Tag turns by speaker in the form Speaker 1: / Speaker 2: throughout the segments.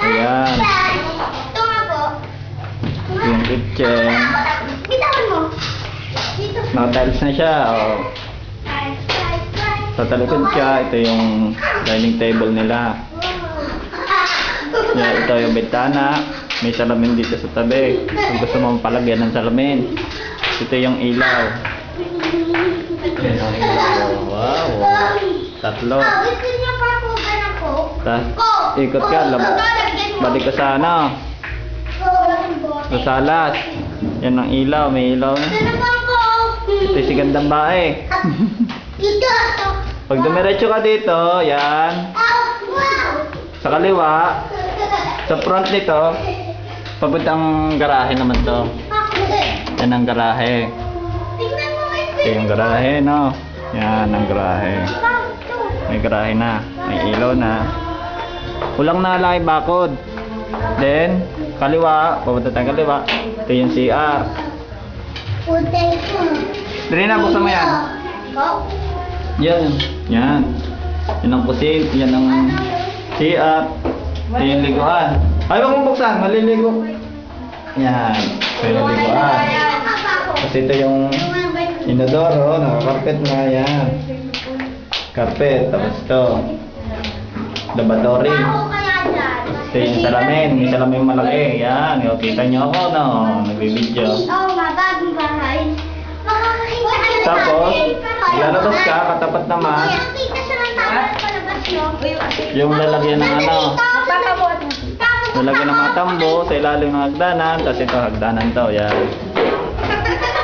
Speaker 1: Ayan.
Speaker 2: Ito nga po.
Speaker 1: Yung kitchen.
Speaker 2: Bitawan mo. Dito.
Speaker 1: Naka-tiles na siya. Oh. Sa talikod siya, ito yung dining table nila. Yan, ito yung bintana. May salamin dito sa tabi. Kung gusto mo palagyan ng salamin. Ito yung ilaw. Yan ang ilaw. Wow. Tatlo.
Speaker 2: Gusto niya pa po ba na po?
Speaker 1: Tapos, ikot ka. Balik ka sa ano. Sa salas. Yan ang ilaw. May ilaw. Ito yung sigandang bae. Pag dumiretso ka dito, yan. Sa kaliwa, sa front nito, papuntang garahe naman to. Yan ang garahe. Ito yung garahe, no? Yan ang garahe. May garahe na. May ilaw na. Kulang na lang yung bakod. Then, kaliwa, papunta tayong kaliwa. Ito yung CR. Dali na, buksan mo yan. Yan. Yan. Yan ang kusin. Yan ang CR. Ito yung liguan. Ay, huwag mong buksan. Maliligo. Yan. Ito yung liguan. Kasi ito yung inodoro. Naka-carpet na. Yan. Carpet. Tapos ito. Lavatory. Ito yung salamin. May salamin malaki. Yan. Kita nyo ako, no? Nagbibideo. Tapos, lalabas ka, katapat naman. Yung lalagyan ng ano. Lalagyan ng mga tambo sa ilalim ng hagdanan. Tapos ito hagdanan to. Yan.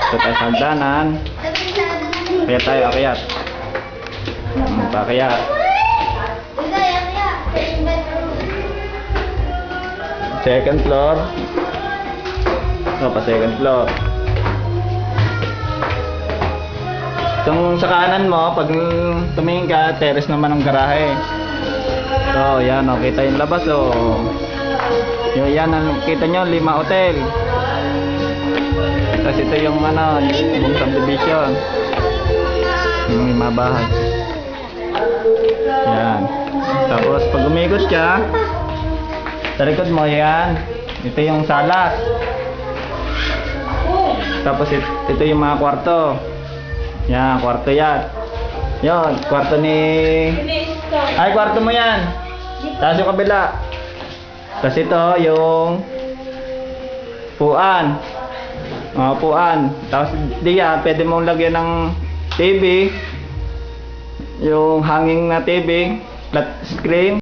Speaker 1: Ito tayo sa hagdanan. Kaya tayo akyat. Pakyat. Second floor. O, pa second floor. Itong sa kanan mo, pag tumingin ka, terrace naman ang garahe. So, yan o, kita yung labas o. Yan, kita nyo, 5 hotel. Tapos ito yung ano, yung subdivision. Yung 5 bahay. Yan. Tapos pag umikot ka, sa likod mo yan, ito yung salas. Tapos ito yung mga kwarto. Yan, kwarto yan. Yon, kwarto ni... Ay, kwarto mo yan. Tapos yung kabila. Tapos ito yung puan. Puan. Tapos diyan, pwede mong lagyan ng TV. Yung hanging na TV. Flat screen.